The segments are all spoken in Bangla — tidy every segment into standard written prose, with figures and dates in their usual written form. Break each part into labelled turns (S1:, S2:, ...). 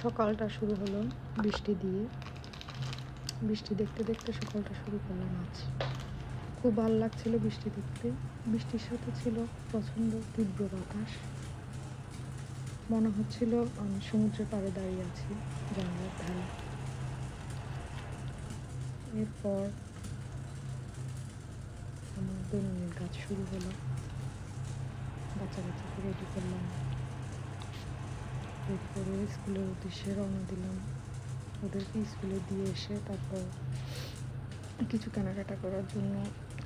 S1: সকালটা শুরু হলো বৃষ্টি দিয়ে। বৃষ্টি দেখতে দেখতে সকালটা শুরু করলাম আজ। খুব ভালো লাগছিল বৃষ্টি দেখতে। বৃষ্টির সাথে ছিল প্রচণ্ড তীব্র বাতাস। মনে হচ্ছিল আমি সমুদ্রের পাড়ে দাঁড়িয়ে আছি, জানালার ধারে। এরপর আমার দৈনন্দিন কাজ শুরু হলো। বাচ্চাকে রেডি করলাম, রেডি করে স্কুলের উদ্দেশ্যে রওনা দিলাম। ওদেরকে স্কুলে দিয়ে এসে তারপর কিছু কেনাকাটা করার জন্য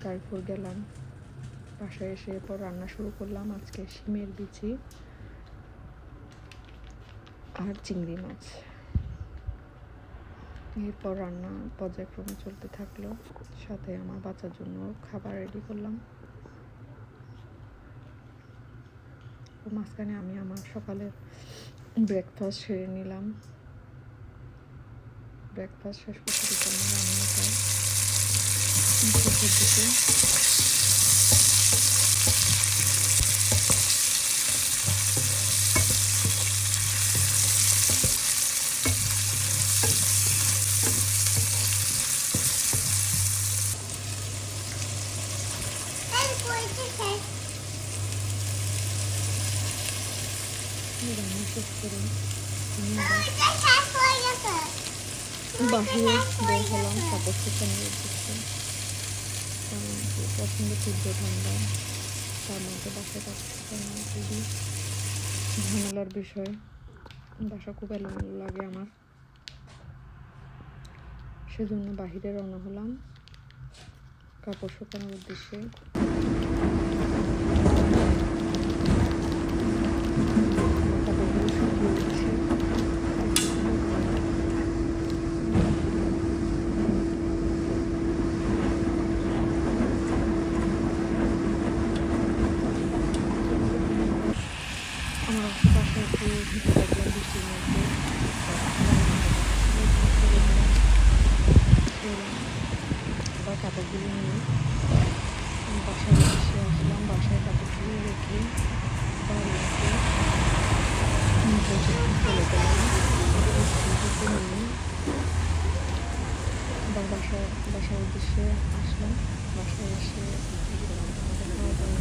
S1: কার্ফুর গেলাম। বাসায় এসে এরপর রান্না শুরু করলাম। আজকে শিমের বিচি আর চিংড়ি মাছ। এরপর রান্না পর্যায়ক্রমে চলতে থাকলো, সাথে আমার বাচ্চার জন্য খাবার রেডি করলাম। মাঝখানে আমি আমার সকালের ব্রেকফাস্ট সেরে নিলাম। ব্রেকফাস্ট শেষ করতে দিতে আমার রান্নাটা শেষের দিকে। রান্না শেষ করে বাহিরে বের হলাম কাপড় শুকানোর উদ্দেশ্যে। কারণ প্রচণ্ড তীব্র ঠান্ডা, তার মধ্যে বাসায় কাপড় শুকানো খুবই ঝামেলার বিষয়। বাসা খুব এলোমেলো লাগে আমার, সেজন্য বাহিরে রওনা হলাম কাপড় শুকানোর উদ্দেশ্যে। কাপড়গুলো শুকিয়ে দিচ্ছি। আমার বাসায় একটু ভিজে থাকলাম বৃষ্টির মধ্যে। আবার কাপড়গুলো নিয়ে বাসায় এসে আসলাম। বাসায় কাপড়গুলো রেখে বাড়ি এসে চলে গেলাম। নিয়ে আবার বাসার উদ্দেশ্যে আসলাম। বাসায় এসে খাওয়া দাওয়া